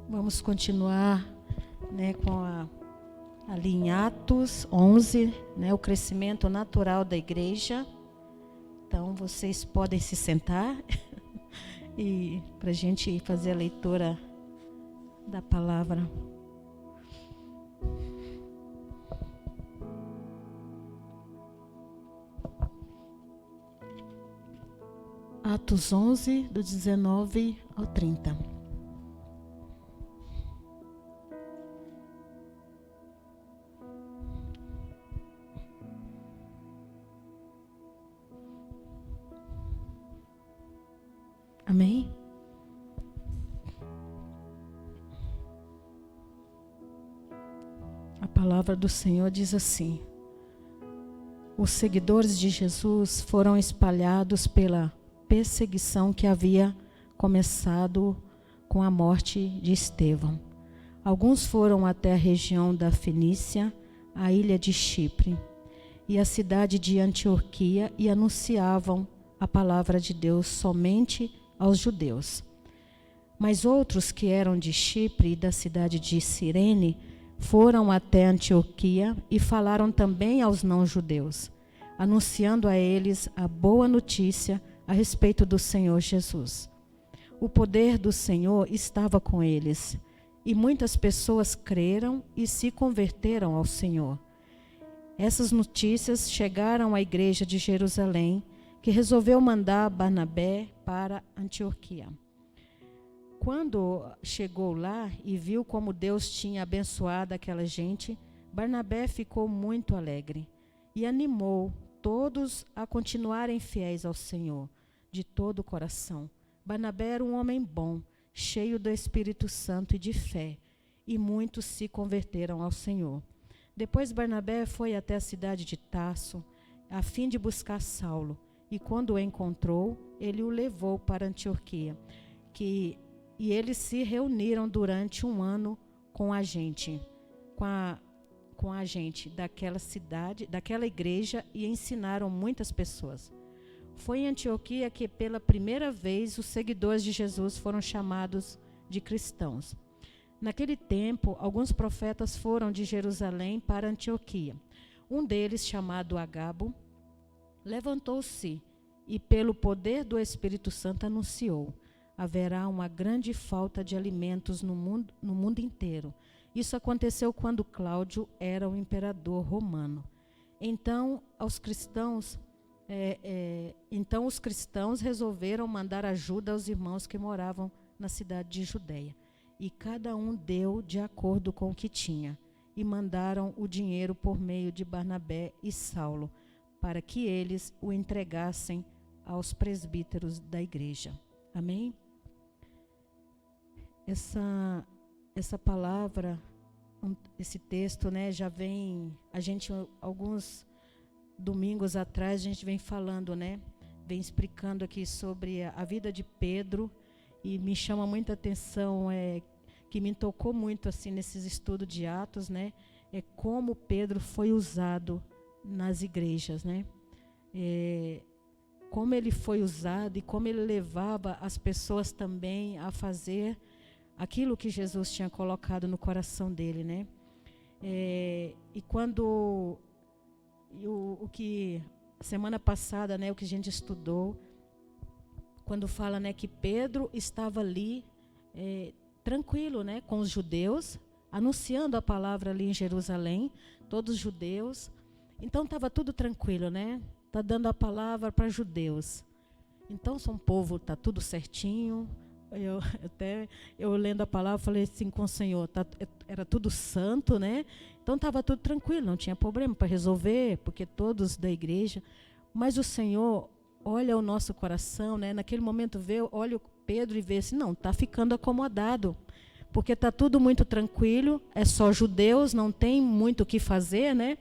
Vamos continuar, né, ali em Atos 11, né, o crescimento natural da igreja. Então, vocês podem se sentar e para a gente fazer a leitura da palavra. Atos 11, do 19 ao 30. Amém? A palavra do Senhor diz assim: os seguidores de Jesus foram espalhados pela perseguição que havia começado com a morte de Estevão. Alguns foram até a região da Fenícia, a ilha de Chipre e a cidade de Antioquia e anunciavam a palavra de Deus somente aos judeus. Mas outros que eram de Chipre e da cidade de Cirene foram até Antioquia e falaram também aos não-judeus, anunciando a eles a boa notícia a respeito do Senhor Jesus. O poder do Senhor estava com eles, e muitas pessoas creram e se converteram ao Senhor. Essas notícias chegaram à igreja de Jerusalém, que resolveu mandar Barnabé para Antioquia. Quando chegou lá e viu como Deus tinha abençoado aquela gente, Barnabé ficou muito alegre e animou todos a continuarem fiéis ao Senhor, de todo o coração. Barnabé era um homem bom, cheio do Espírito Santo e de fé, e muitos se converteram ao Senhor. Depois Barnabé foi até a cidade de Tarso, a fim de buscar Saulo, e quando o encontrou, ele o levou para Antioquia, e eles se reuniram durante um ano com a gente daquela cidade, daquela igreja, e ensinaram muitas pessoas. Foi em Antioquia que pela primeira vez os seguidores de Jesus foram chamados de cristãos. Naquele tempo, alguns profetas foram de Jerusalém para Antioquia. Um deles, chamado Agabo, levantou-se e pelo poder do Espírito Santo anunciou: haverá uma grande falta de alimentos no mundo inteiro. Isso aconteceu quando Cláudio era o imperador romano. Então os cristãos resolveram mandar ajuda aos irmãos que moravam na cidade de Judeia. E cada um deu de acordo com o que tinha. E mandaram o dinheiro por meio de Barnabé e Saulo, para que eles o entregassem aos presbíteros da igreja. Amém? Essa palavra, esse texto, né, já vem, alguns domingos atrás, a gente vem falando, né, vem explicando aqui sobre a vida de Pedro, e me chama muita atenção, que me tocou muito assim nesses estudos de Atos, né, como Pedro foi usado nas igrejas, né, como ele foi usado e como ele levava as pessoas também a fazer aquilo que Jesus tinha colocado no coração dele, né? E quando o que semana passada, né, o que a gente estudou, quando fala, né, que Pedro estava ali tranquilo, né, com os judeus, anunciando a palavra ali em Jerusalém, todos os então estava tudo tranquilo, né? Tá dando a palavra para judeus. Então são povo, tá tudo certinho. Eu lendo a palavra, falei assim com o Senhor, era tudo santo, né? Então estava tudo tranquilo, não tinha problema para resolver, porque todos da igreja. Mas o Senhor olha o nosso coração, né? Naquele momento olha o Pedro e vê assim, não, está ficando acomodado, porque está tudo muito tranquilo, é só judeus, não tem muito o que fazer, né?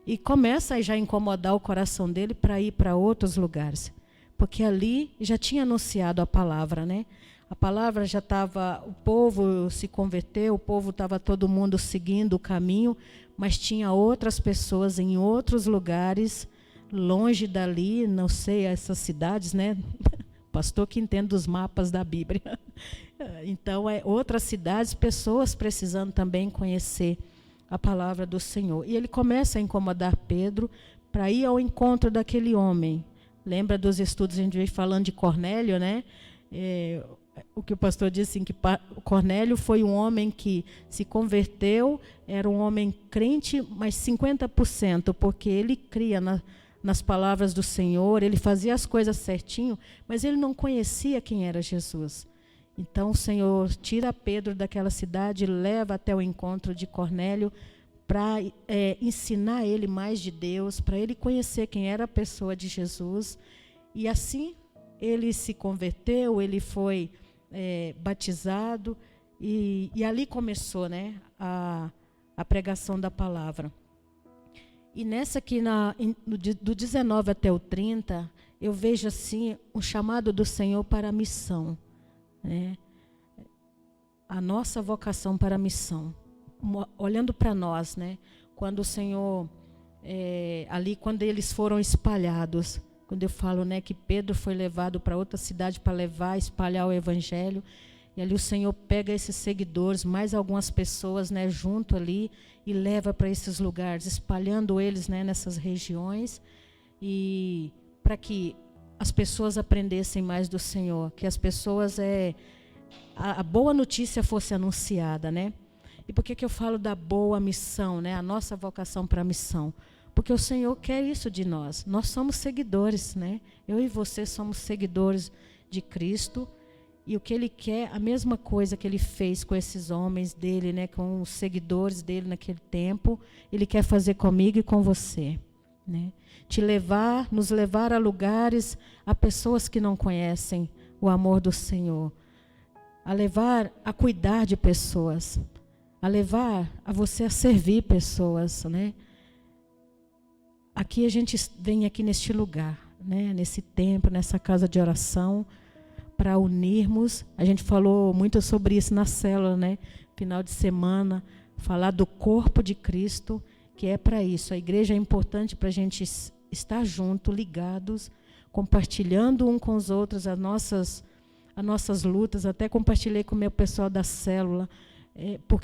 E começa a já incomodar o coração dele para ir para outros lugares, porque ali já tinha anunciado a palavra, né? A palavra já estava, o povo se converteu, o povo estava todo mundo seguindo o caminho, mas tinha outras pessoas em outros lugares, longe dali, não sei, essas cidades, né? Pastor que entende dos mapas da Bíblia. Então, outras cidades, pessoas precisando também conhecer a palavra do Senhor. E ele começa a incomodar Pedro para ir ao encontro daquele homem. Lembra dos estudos, a gente veio falando de Cornélio, né? O que o pastor disse, assim, que Cornélio foi um homem que se converteu, era um homem crente, mas 50%, porque ele cria nas palavras do Senhor, ele fazia as coisas certinho, mas ele não conhecia quem era Jesus. Então o Senhor tira Pedro daquela cidade, leva até o encontro de Cornélio para ensinar ele mais de Deus, para ele conhecer quem era a pessoa de Jesus. E assim ele se converteu, ele foi batizado e ali começou, né, a pregação da palavra. E nessa aqui, do 19 até o 30, eu vejo assim um chamado do Senhor para a missão, né? A nossa vocação para a missão. Olhando para nós, né? Quando o Senhor, ali quando eles foram espalhados, quando eu falo, né, que Pedro foi levado para outra cidade para espalhar o evangelho, e ali o Senhor pega esses seguidores, mais algumas pessoas, né, junto ali, e leva para esses lugares, espalhando eles, né, nessas regiões, e para que as pessoas aprendessem mais do Senhor, que as pessoas, a boa notícia fosse anunciada, né? E por que eu falo da boa missão, né? A nossa vocação para a missão? Porque o Senhor quer isso de nós. Nós somos seguidores, né? Eu e você somos seguidores de Cristo. E o que Ele quer, a mesma coisa que Ele fez com esses homens dele, né? Com os seguidores dele naquele tempo, Ele quer fazer comigo e com você, né? Nos levar a lugares, a pessoas que não conhecem o amor do Senhor. A cuidar de pessoas. A levar a você a servir pessoas, né? Aqui a gente vem aqui neste lugar, né? Nesse templo, nessa casa de oração, para unirmos. A gente falou muito sobre isso na célula, né? Final de semana, falar do corpo de Cristo, que é para isso. A igreja é importante para a gente estar junto, ligados, compartilhando um com os outros as nossas lutas. Até compartilhei com o meu pessoal da célula,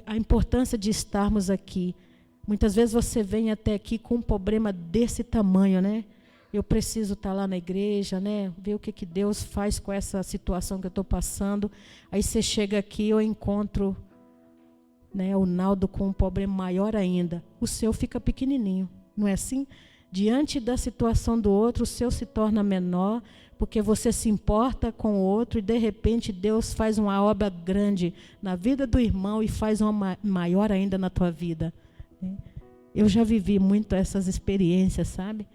a importância de estarmos aqui. Muitas vezes você vem até aqui com um problema desse tamanho, né? Eu preciso estar lá na igreja, né? Ver o que Deus faz com essa situação que eu estou passando. Aí você chega aqui, eu encontro, né, o Naldo com um problema maior ainda. O seu fica pequenininho, não é assim? Diante da situação do outro, o seu se torna menor, porque você se importa com o outro e, de repente, Deus faz uma obra grande na vida do irmão e faz uma maior ainda na tua vida. Eu já vivi muito essas experiências, sabe?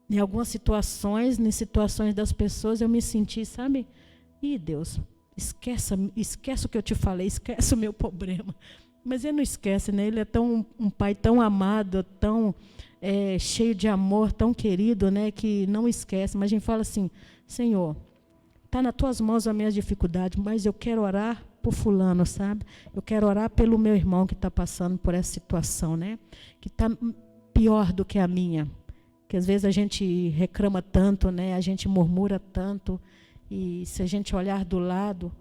Em algumas situações, em situações das pessoas, eu me senti, sabe? Deus, esquece o que eu te falei, esquece o meu problema. Mas ele não esquece, né? Ele é um pai tão amado, tão cheio de amor, tão querido, né? Que não esquece. Mas a gente fala assim, Senhor, está nas tuas mãos a minha dificuldade, mas eu quero orar por fulano, sabe? Eu quero orar pelo meu irmão que está passando por essa situação, né? Que está pior do que a minha. Que às vezes a gente reclama tanto, né? A gente murmura tanto. E se a gente olhar do lado,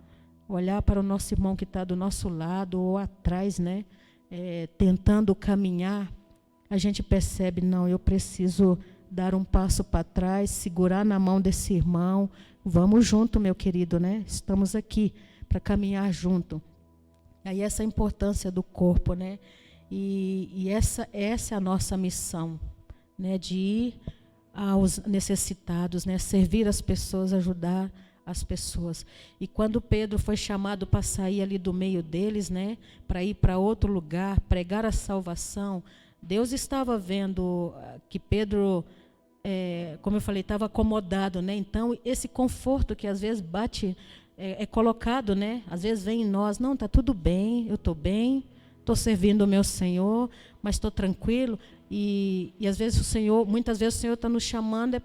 olhar para o nosso irmão que está do nosso lado ou atrás, né? Tentando caminhar, a gente percebe, não, eu preciso dar um passo para trás, segurar na mão desse irmão. Vamos junto, meu querido, né? Estamos aqui para caminhar junto. Aí essa importância do corpo, né? E essa é a nossa missão, né? De ir aos necessitados, né? Servir as pessoas, ajudar as pessoas. E quando Pedro foi chamado para sair ali do meio deles, né? Para ir para outro lugar, pregar a salvação, Deus estava vendo que Pedro, como eu falei, estava acomodado, né? Então esse conforto que às vezes bate é colocado, né? Às vezes vem em nós, não, está tudo bem, eu estou bem, estou servindo o meu Senhor, mas estou tranquilo. E às vezes muitas vezes o Senhor está nos chamando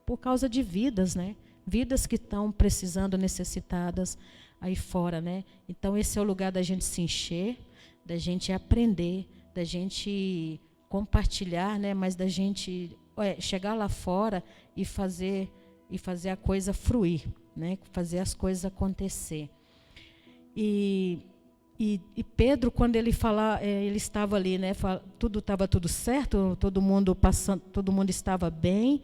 por causa de vidas, né? Vidas que estão precisando, necessitadas aí fora, né? Então esse é o lugar da gente se encher, da gente aprender, da gente compartilhar, né? Mas da gente chegar lá fora e fazer e fazer a coisa fluir, né? Fazer as coisas acontecer. E Pedro, quando ele ele estava ali, né? Estava tudo certo, todo mundo estava bem.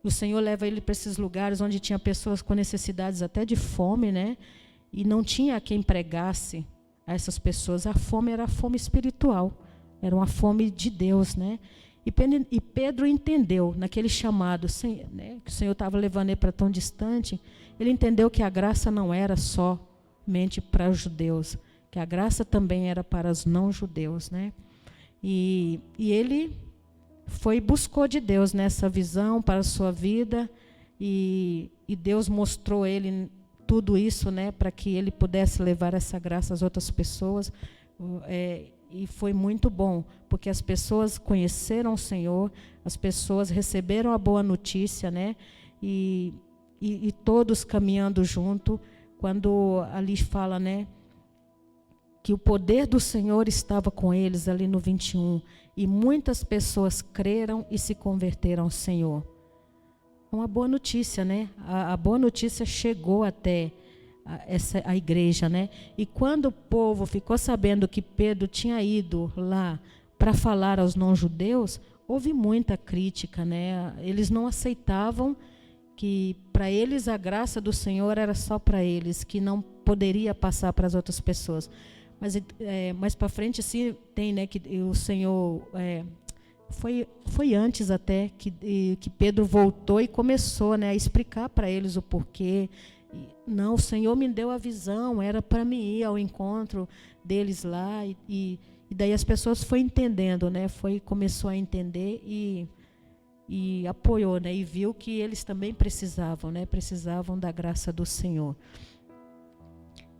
O Senhor leva ele para esses lugares onde tinha pessoas com necessidades até de fome, né? E não tinha quem pregasse a essas pessoas. A fome era a fome espiritual, era uma fome de Deus, né? E Pedro entendeu, naquele chamado, né, que o Senhor estava levando ele para tão distante, ele entendeu que a graça não era somente para os judeus, que a graça também era para os não-judeus, né? E ele buscou de Deus nessa visão para a sua vida, e Deus mostrou a ele tudo isso, né, para que ele pudesse levar essa graça às outras pessoas. E foi muito bom, porque as pessoas conheceram o Senhor, as pessoas receberam a boa notícia, né, e todos caminhando junto, quando ali fala, né, que o poder do Senhor estava com eles ali no 21, e muitas pessoas creram e se converteram ao Senhor. Uma boa notícia, né? A boa notícia chegou até a igreja, né? E quando o povo ficou sabendo que Pedro tinha ido lá para falar aos não-judeus, houve muita crítica, né? Eles não aceitavam que para eles a graça do Senhor era só para eles, que não poderia passar para as outras pessoas. Mas mais para frente assim tem, né, que o Senhor foi antes até que Pedro voltou e começou, né, a explicar para eles o porquê. Não, o Senhor me deu a visão, era para mim ir ao encontro deles lá, e daí as pessoas foram entendendo, né, começou a entender e apoiou, né, e viu que eles também precisavam, né, precisavam da graça do Senhor.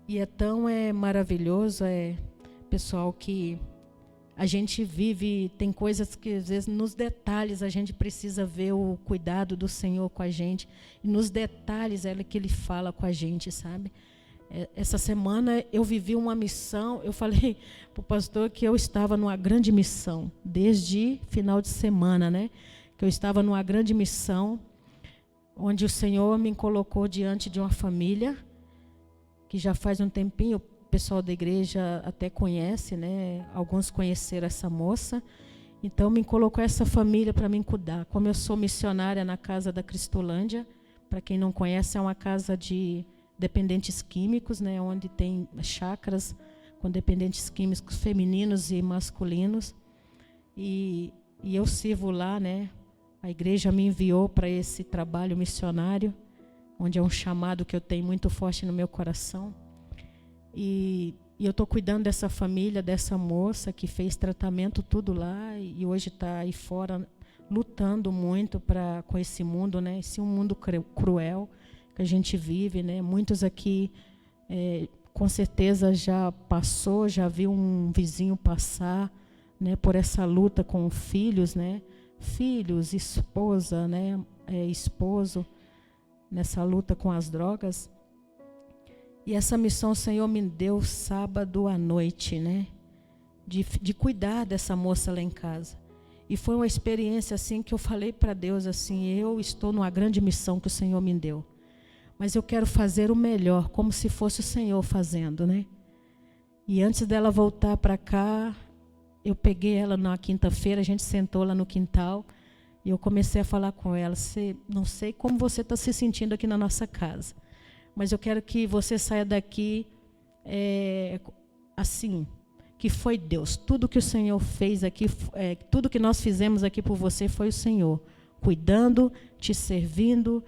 E é tão maravilhoso, pessoal, que a gente vive, tem coisas que às vezes nos detalhes a gente precisa ver o cuidado do Senhor com a gente. E nos detalhes é que Ele fala com a gente, sabe? Essa semana eu vivi uma missão, eu falei para o pastor que eu estava numa grande missão, desde final de semana, né? Que eu estava numa grande missão, onde o Senhor me colocou diante de uma família, que já faz um tempinho, o pessoal da igreja até conhece, né? Alguns conheceram essa moça. Então, me colocou essa família para mim cuidar. Como eu sou missionária na Casa da Cristolândia, para quem não conhece, é uma casa de dependentes químicos, né? Onde tem chácaras com dependentes químicos femininos e masculinos. E eu sirvo lá, né? A igreja me enviou para esse trabalho missionário, onde é um chamado que eu tenho muito forte no meu coração. E eu estou cuidando dessa família, dessa moça que fez tratamento tudo lá e hoje está aí fora lutando muito com esse mundo, né? Esse mundo cruel que a gente vive, né? Muitos aqui, com certeza, já passou, já viu um vizinho passar, né? Por essa luta com filhos, né? Filhos, esposa, né? Esposo, nessa luta com as drogas. E essa missão o Senhor me deu sábado à noite, né? De cuidar dessa moça lá em casa. E foi uma experiência assim que eu falei para Deus assim, eu estou numa grande missão que o Senhor me deu. Mas eu quero fazer o melhor, como se fosse o Senhor fazendo, né? E antes dela voltar para cá, eu peguei ela na quinta-feira, a gente sentou lá no quintal, e eu comecei a falar com ela, não sei como você está se sentindo aqui na nossa casa, mas eu quero que você saia daqui assim, que foi Deus. Tudo que o Senhor fez aqui, tudo que nós fizemos aqui por você foi o Senhor, cuidando, te servindo.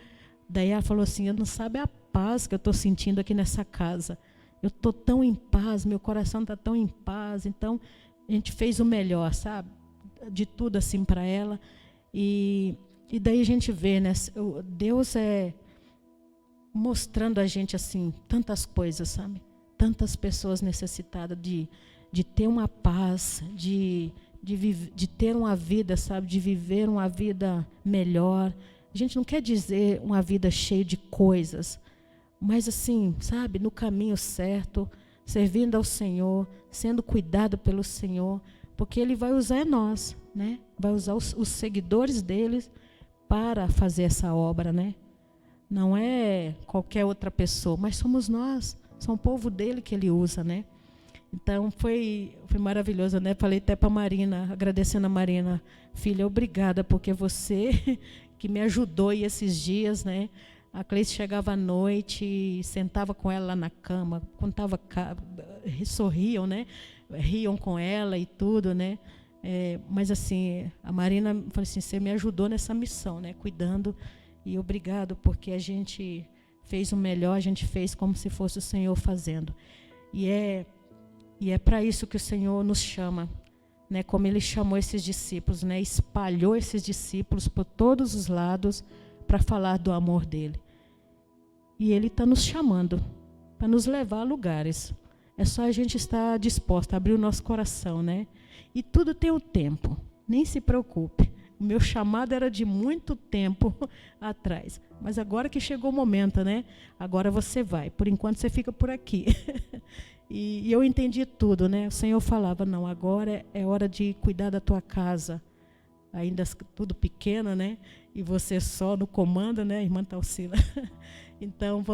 Daí ela falou assim, eu não sabe a paz que eu estou sentindo aqui nessa casa. Eu estou tão em paz, meu coração está tão em paz. Então, a gente fez o melhor, sabe? De tudo assim para ela. E daí a gente vê, né? Deus mostrando a gente assim, tantas coisas, sabe? Tantas pessoas necessitadas de ter uma paz, de ter uma vida, sabe? De viver uma vida melhor. A gente não quer dizer uma vida cheia de coisas, mas assim, sabe? No caminho certo, servindo ao Senhor, sendo cuidado pelo Senhor, porque Ele vai usar nós, né? Vai usar os seguidores deles para fazer essa obra, né? Não é qualquer outra pessoa, mas somos nós, são o povo dele que ele usa, né? Então foi maravilhoso, né? Falei até para a Marina, agradecendo a Marina, filha, obrigada, porque você que me ajudou aí esses dias, né? A Cleice chegava à noite, sentava com ela lá na cama, contava, sorriam, né? Riam com ela e tudo, né? Mas assim, a Marina falou assim, você me ajudou nessa missão, né? Cuidando, e obrigado, porque a gente fez o melhor, a gente fez como se fosse o Senhor fazendo. E é para isso que o Senhor nos chama, né? Como Ele chamou esses discípulos, né? Espalhou esses discípulos por todos os lados para falar do amor dele. E Ele está nos chamando para nos levar a lugares. É só a gente estar disposto a abrir o nosso coração, né? E tudo tem o tempo, nem se preocupe. O meu chamado era de muito tempo atrás. Mas agora que chegou o momento, né? Agora você vai. Por enquanto você fica por aqui. E eu entendi tudo, né? O Senhor falava, não, agora é hora de cuidar da tua casa. Ainda tudo pequeno, né? E você só no comando, né, irmã Talcila? Então,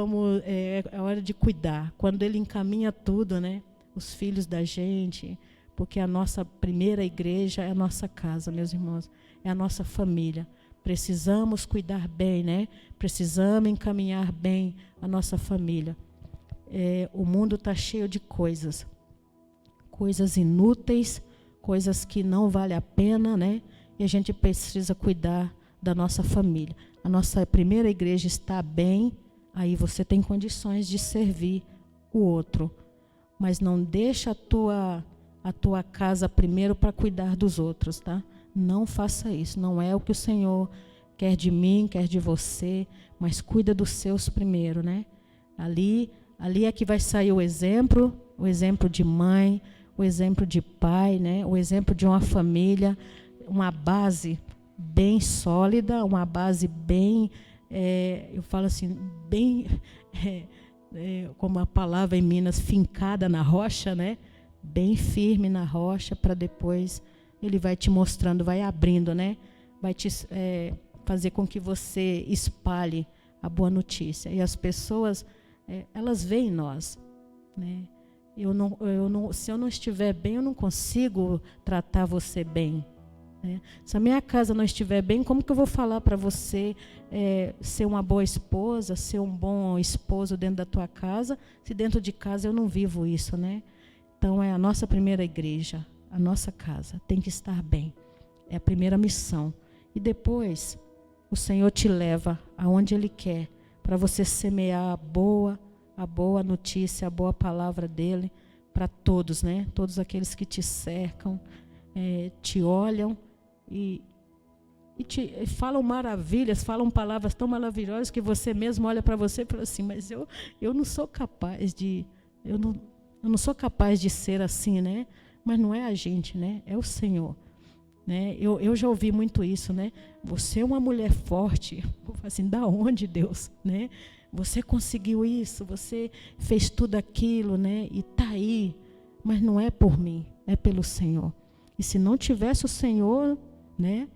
é hora de cuidar. Quando Ele encaminha tudo, né? Os filhos da gente, porque a nossa primeira igreja é a nossa casa, meus irmãos. É a nossa família. Precisamos cuidar bem, né? Precisamos encaminhar bem a nossa família. O mundo está cheio de coisas inúteis, coisas que não valem a pena, né? E a gente precisa cuidar da nossa família. A nossa primeira igreja está bem, aí você tem condições de servir o outro. Mas não deixa a tua casa primeiro para cuidar dos outros, tá? Não faça isso. Não é o que o Senhor quer de mim, quer de você, mas cuida dos seus primeiro, né? Ali é que vai sair o exemplo de mãe, o exemplo de pai, né? O exemplo de uma família, uma base bem sólida, uma base bem, eu falo assim, bem, como a palavra em Minas, fincada na rocha, né? Bem firme na rocha, para depois Ele vai te mostrando, vai abrindo, né? Vai te fazer com que você espalhe a boa notícia. E as pessoas, elas veem nós, né? Se eu não estiver bem, eu não consigo tratar você bem. Né? Se a minha casa não estiver bem, como que eu vou falar para você ser uma boa esposa, ser um bom esposo dentro da tua casa, se dentro de casa eu não vivo isso, né? Então é a nossa primeira igreja, a nossa casa tem que estar bem. É a primeira missão. E depois o Senhor te leva aonde Ele quer, para você semear a boa notícia, a boa palavra dEle para todos, né? Todos aqueles que te cercam, te olham e falam maravilhas, falam palavras tão maravilhosas que você mesmo olha para você e fala assim, mas eu não sou capaz de... Eu não sou capaz de ser assim, né? Mas não é a gente, né? É o Senhor. Né? Eu já ouvi muito isso, né? Você é uma mulher forte. Eu falo assim, da onde, Deus? Né? Você conseguiu isso, você fez tudo aquilo, né? E está aí. Mas não é por mim, é pelo Senhor. E se não tivesse o Senhor, né?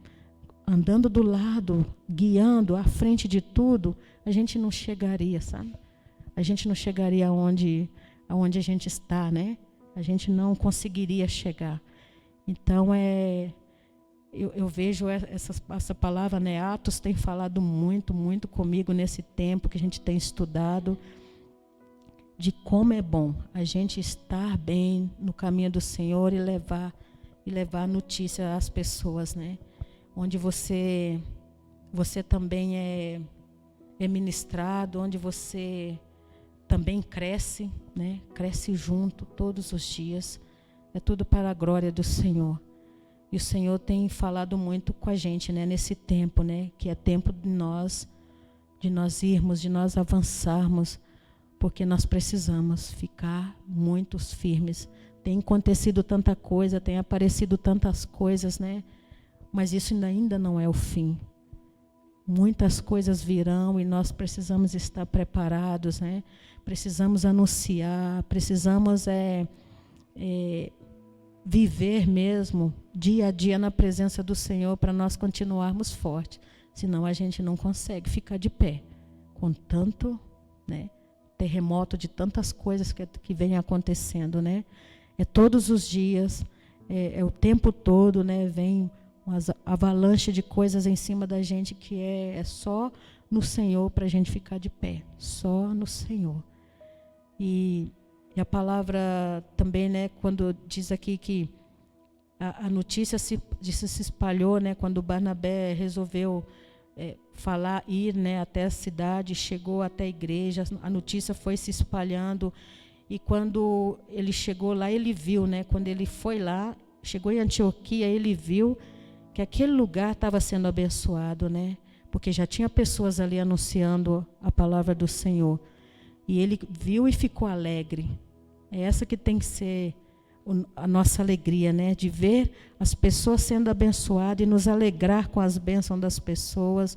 Andando do lado, guiando, à frente de tudo, a gente não chegaria, sabe? A gente não chegaria aonde a gente está, né? A gente não conseguiria chegar. Então, eu vejo essa palavra, né? Atos tem falado muito, muito comigo nesse tempo que a gente tem estudado, de como é bom a gente estar bem no caminho do Senhor e levar notícia às pessoas, né? Onde você também é ministrado, onde você também cresce, né? Cresce junto todos os dias. É tudo para a glória do Senhor. E o Senhor tem falado muito com a gente, né? Nesse tempo, né? Que é tempo de nós irmos, de nós avançarmos, porque nós precisamos ficar muito firmes. Tem acontecido tanta coisa, tem aparecido tantas coisas, né? Mas isso ainda não é o fim. Muitas coisas virão e nós precisamos estar preparados, né? Precisamos anunciar, precisamos viver mesmo dia a dia na presença do Senhor para nós continuarmos fortes. Senão a gente não consegue ficar de pé com tanto, né, terremoto de tantas coisas que vem acontecendo, né? É todos os dias, é o tempo todo, né? Vem uma avalanche de coisas em cima da gente que é só no Senhor para a gente ficar de pé, só no Senhor. E a palavra também, né? Quando diz aqui que a notícia se espalhou, né? Quando Barnabé resolveu ir, né, até a cidade, chegou até a igreja, a notícia foi se espalhando. E quando ele chegou lá, ele viu, né? Quando ele foi lá, chegou em Antioquia, ele viu que aquele lugar estava sendo abençoado, né? Porque já tinha pessoas ali anunciando a palavra do Senhor. E ele viu e ficou alegre. É essa que tem que ser a nossa alegria, né? De ver as pessoas sendo abençoadas e nos alegrar com as bênçãos das pessoas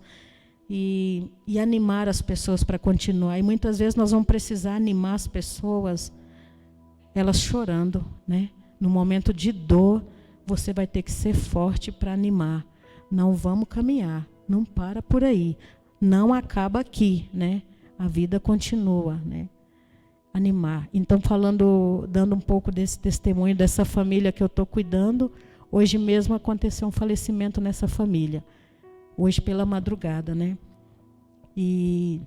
e animar as pessoas para continuar. E muitas vezes nós vamos precisar animar as pessoas, elas chorando, né? No momento de dor, você vai ter que ser forte para animar. Não vamos caminhar, não para por aí, não acaba aqui, né? A vida continua, né? Animar. Então, dando um pouco desse testemunho dessa família que eu estou cuidando, hoje mesmo aconteceu um falecimento nessa família, hoje pela madrugada, né? E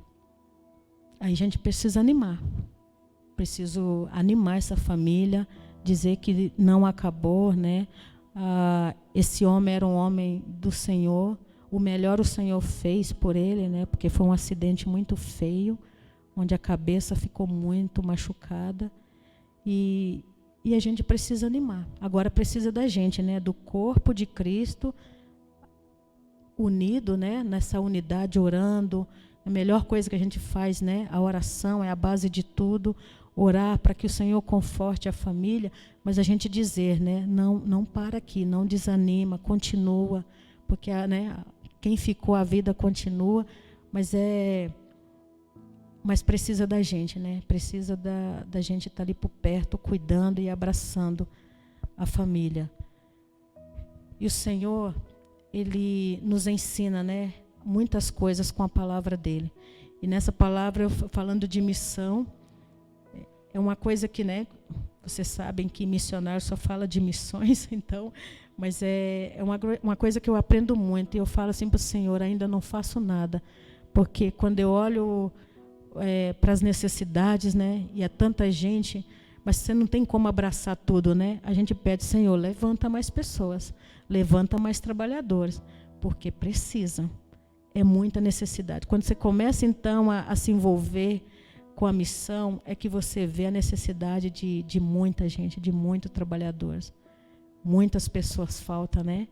aí a gente precisa animar, preciso animar essa família, dizer que não acabou, né? Esse homem era um homem do Senhor, o melhor o Senhor fez por ele, né? Porque foi um acidente muito feio, onde a cabeça ficou muito machucada, e a gente precisa animar. Agora precisa da gente, né? Do corpo de Cristo unido, né? Nessa unidade, orando. A melhor coisa que a gente faz, né? A oração é a base de tudo. Orar para que o Senhor conforte a família, mas a gente dizer, né? Não para aqui, não desanima, continua, porque né? Quem ficou, a vida continua, mas precisa da gente, né? Precisa da gente estar ali por perto, cuidando e abraçando a família. E o Senhor, Ele nos ensina, né, muitas coisas com a palavra dEle. E nessa palavra, falando de missão, é uma coisa que, né, vocês sabem que missionário só fala de missões, então, mas é uma coisa que eu aprendo muito. E eu falo assim para o Senhor, ainda não faço nada. Porque quando eu olho para as necessidades, né? E é tanta gente, mas você não tem como abraçar tudo, né? A gente pede, Senhor, levanta mais pessoas, levanta mais trabalhadores, porque precisa. É muita necessidade. Quando você começa, então, a se envolver com a missão, é que você vê a necessidade de muita gente, de muitos trabalhadores. Muitas pessoas faltam, né?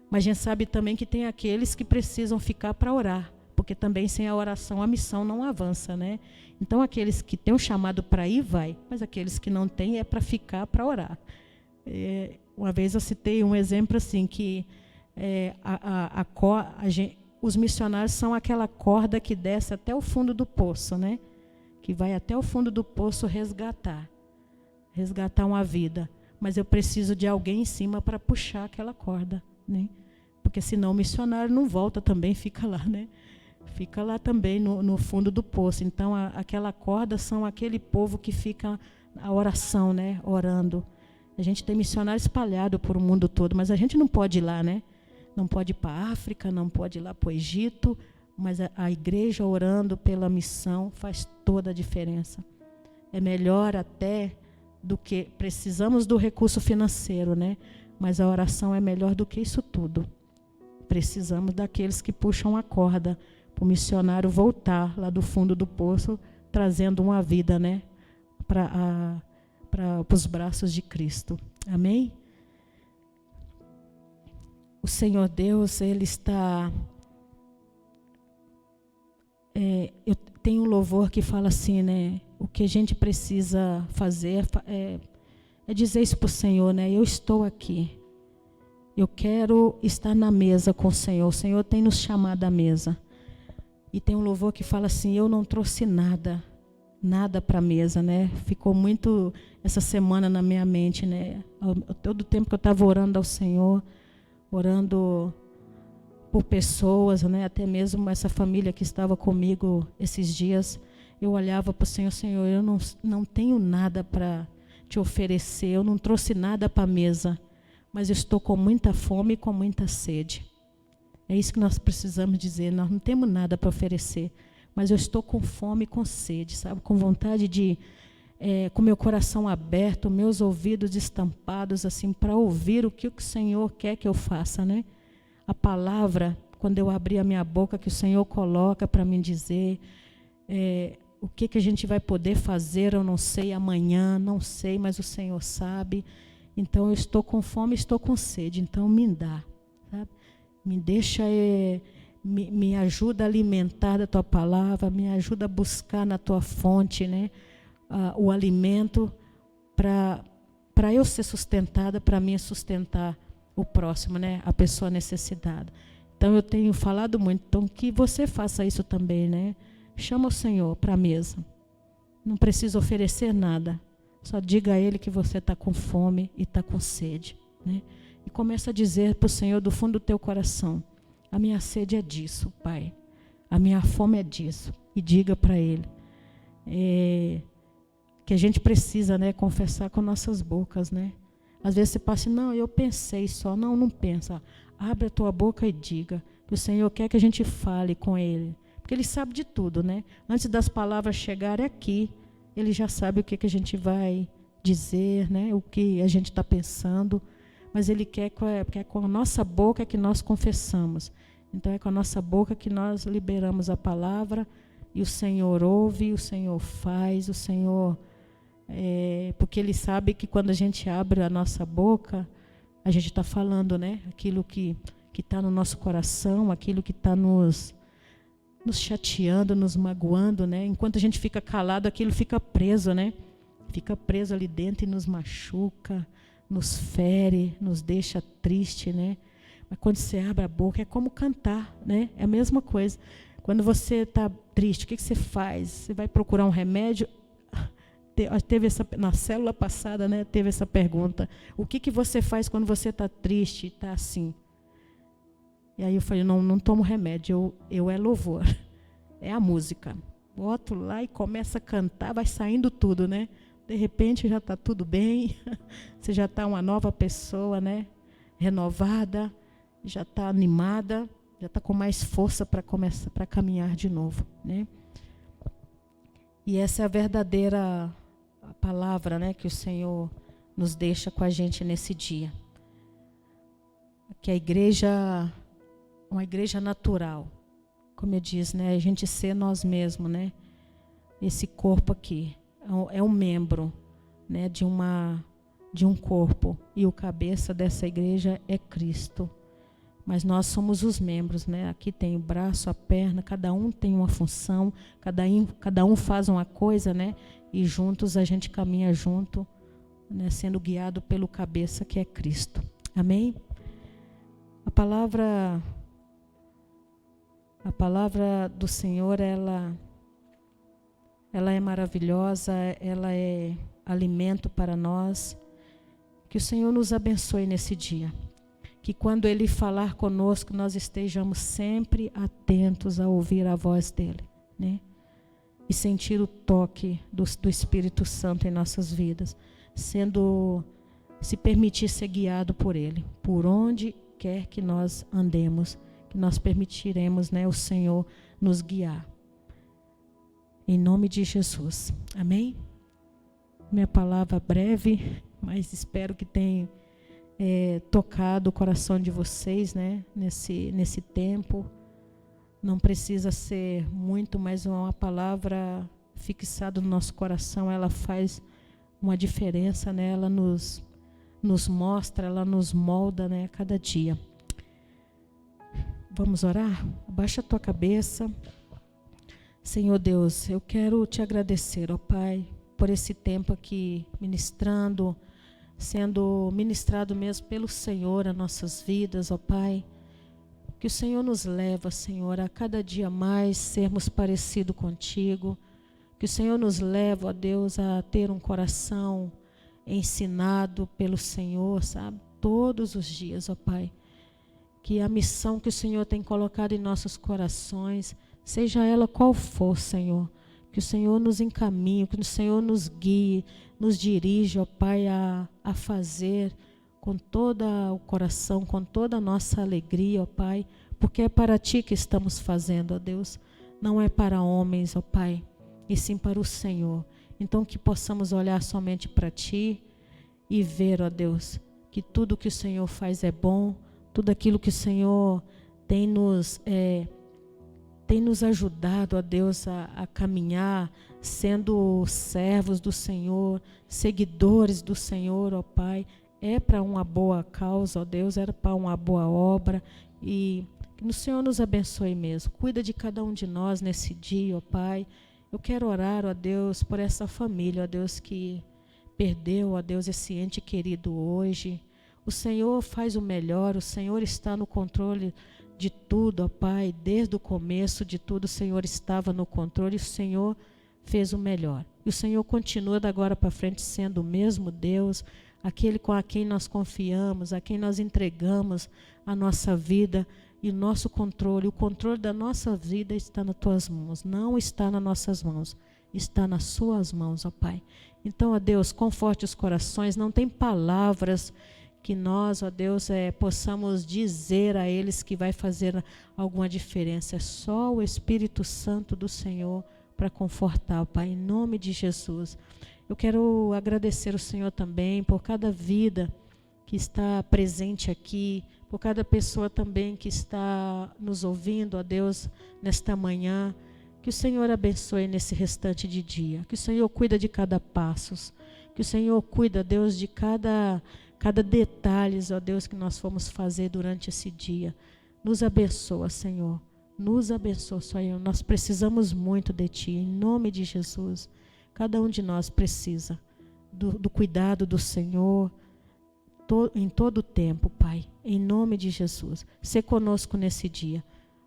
Mas a gente sabe também que tem aqueles que precisam ficar para orar, porque também sem a oração a missão não avança, né? Então aqueles que têm um chamado para ir, vai, mas aqueles que não têm é para ficar, para orar. Uma vez eu citei um exemplo assim, que os missionários são aquela corda que desce até o fundo do poço, né? Que vai até o fundo do poço resgatar uma vida. Mas eu preciso de alguém em cima para puxar aquela corda, né? Porque senão o missionário não volta também, fica lá, né? Fica lá também no fundo do poço. Então, aquela corda são aquele povo que fica a oração, né? Orando. A gente tem missionário espalhado por o mundo todo, mas a gente não pode ir lá, né? Não pode ir para a África, não pode ir lá para o Egito, mas a igreja orando pela missão faz toda a diferença. É melhor até do que... Precisamos do recurso financeiro, né? Mas a oração é melhor do que isso tudo. Precisamos daqueles que puxam a corda para o missionário voltar lá do fundo do poço, trazendo uma vida, né, para os braços de Cristo. Amém? O Senhor Deus, Ele está... eu tenho um louvor que fala assim, né? O que a gente precisa fazer é dizer isso para o Senhor, né? Eu estou aqui. Eu quero estar na mesa com o Senhor. O Senhor tem nos chamado à mesa. E tem um louvor que fala assim, eu não trouxe nada para a mesa, né? Ficou muito essa semana na minha mente, né? Todo o tempo que eu estava orando ao Senhor, orando por pessoas, né? Até mesmo essa família que estava comigo esses dias, eu olhava para o Senhor, Senhor, eu não tenho nada para te oferecer, eu não trouxe nada para a mesa, mas eu estou com muita fome e com muita sede. É isso que nós precisamos dizer, nós não temos nada para oferecer, mas eu estou com fome e com sede, sabe? Com vontade de, com meu coração aberto, meus ouvidos estampados, assim, para ouvir o que o Senhor quer que eu faça, né? A palavra, quando eu abrir a minha boca, que o Senhor coloca para me dizer, o que a gente vai poder fazer, eu não sei, amanhã, não sei, mas o Senhor sabe. Então, eu estou com fome, estou com sede, então me dá, sabe? Me deixa, me ajuda a alimentar da Tua palavra, me ajuda a buscar na Tua fonte, né, o alimento para eu ser sustentada, para mim sustentar o próximo, né, a pessoa necessitada. Então, eu tenho falado muito, então que você faça isso também, né? Chama o Senhor para a mesa. Não precisa oferecer nada. Só diga a Ele que você está com fome e está com sede, né? E começa a dizer para o Senhor do fundo do teu coração: a minha sede é disso, Pai. A minha fome é disso. E diga para Ele. Que a gente precisa, né, confessar com nossas bocas, né? Às vezes você passa, não, eu pensei só. Não, não pensa. Abre a tua boca e diga. Que o Senhor quer que a gente fale com Ele. Porque Ele sabe de tudo, né? Antes das palavras chegarem aqui, Ele já sabe o que a gente vai dizer, né? O que a gente está pensando. Mas Ele quer que é com a nossa boca que nós confessamos. Então é com a nossa boca que nós liberamos a palavra. E o Senhor ouve, o Senhor faz, o Senhor... porque Ele sabe que quando a gente abre a nossa boca, a gente está falando, né? Aquilo que está no nosso coração, aquilo que está nos chateando, nos magoando, né? Enquanto a gente fica calado, aquilo fica preso, né? Fica preso ali dentro e nos machuca, nos fere, nos deixa triste, né? Mas quando você abre a boca, é como cantar, né? É a mesma coisa. Quando você está triste, o que você faz? Você vai procurar um remédio? Teve na célula passada, né? Teve essa pergunta. O que você faz quando você está triste, está assim? E aí eu falei, não tomo remédio, eu é louvor, é a música. Boto lá e começa a cantar, vai saindo tudo, né? De repente já está tudo bem, você já está uma nova pessoa, né? Renovada, já está animada, já está com mais força para começar, para caminhar de novo, né? E essa é a verdadeira palavra, né, que o Senhor nos deixa com a gente nesse dia. Que a igreja... uma igreja natural, como eu disse, né? A gente ser nós mesmos, né? Esse corpo aqui é um membro, né? De um corpo, e o cabeça dessa igreja é Cristo. Mas nós somos os membros, né? Aqui tem o braço, a perna, cada um tem uma função, cada um faz uma coisa, né? E juntos a gente caminha junto, né? Sendo guiado pelo cabeça que é Cristo. Amém? A palavra do Senhor, ela é maravilhosa, ela é alimento para nós. Que o Senhor nos abençoe nesse dia. Que quando Ele falar conosco, nós estejamos sempre atentos a ouvir a voz dEle, né? E sentir o toque do Espírito Santo em nossas vidas. Se permitir ser guiado por Ele, por onde quer que nós andemos. Que nós permitiremos, né, o Senhor nos guiar. Em nome de Jesus. Amém? Minha palavra breve, mas espero que tenha tocado o coração de vocês, né, nesse tempo. Não precisa ser muito, mas uma palavra fixada no nosso coração, ela faz uma diferença, né? Ela nos mostra, ela nos molda, né, a cada dia. Vamos orar? Abaixa a tua cabeça. Senhor Deus, eu quero te agradecer, ó Pai, por esse tempo aqui ministrando, sendo ministrado mesmo pelo Senhor as nossas vidas, ó Pai. Que o Senhor nos leva, Senhor, a cada dia mais sermos parecidos contigo. Que o Senhor nos leva, ó Deus, a ter um coração ensinado pelo Senhor, sabe? Todos os dias, ó Pai. que a missão que o Senhor tem colocado em nossos corações, seja ela qual for, Senhor, que o Senhor nos encaminhe, que o Senhor nos guie, nos dirija, ó Pai, a fazer com todo o coração, com toda a nossa alegria, ó Pai, porque é para Ti que estamos fazendo, ó Deus. Não é para homens, ó Pai, e sim para o Senhor. Então que possamos olhar somente para Ti e ver, ó Deus, que tudo que o Senhor faz é bom, tudo aquilo que o Senhor tem nos ajudado, ó Deus, a caminhar, sendo servos do Senhor, seguidores do Senhor, ó Pai, é para uma boa causa, ó Deus, era para uma boa obra, e que o Senhor nos abençoe mesmo. Cuida de cada um de nós nesse dia, ó Pai. Eu quero orar, ó Deus, por essa família, ó Deus, que perdeu, ó Deus, esse ente querido hoje. O Senhor faz o melhor, o Senhor está no controle de tudo, ó Pai. Desde o começo de tudo, o Senhor estava no controle, e o Senhor fez o melhor. E o Senhor continua da agora para frente sendo o mesmo Deus, aquele com a quem nós confiamos, a quem nós entregamos a nossa vida e o nosso controle. O controle da nossa vida está nas Tuas mãos, não está nas nossas mãos, está nas Suas mãos, ó Pai. Então, ó Deus, conforte os corações, não tem palavras que nós, ó Deus, possamos dizer a eles que vai fazer alguma diferença. É só o Espírito Santo do Senhor para confortar, ó Pai, em nome de Jesus. Eu quero agradecer o Senhor também por cada vida que está presente aqui, por cada pessoa também que está nos ouvindo, ó Deus, nesta manhã. Que o Senhor abençoe nesse restante de dia, que o Senhor cuida de cada passo, que o Senhor cuida, Deus, de cada detalhe, ó Deus, que nós fomos fazer durante esse dia. Nos abençoa, Senhor, nos abençoa, Senhor. Nós precisamos muito de Ti, em nome de Jesus. Cada um de nós precisa do cuidado do Senhor em todo o tempo, Pai, em nome de Jesus. Sê conosco nesse dia,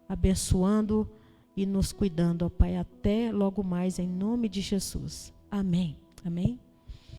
abençoando e nos cuidando, ó Pai, até logo mais, em nome de Jesus. Amém. Amém.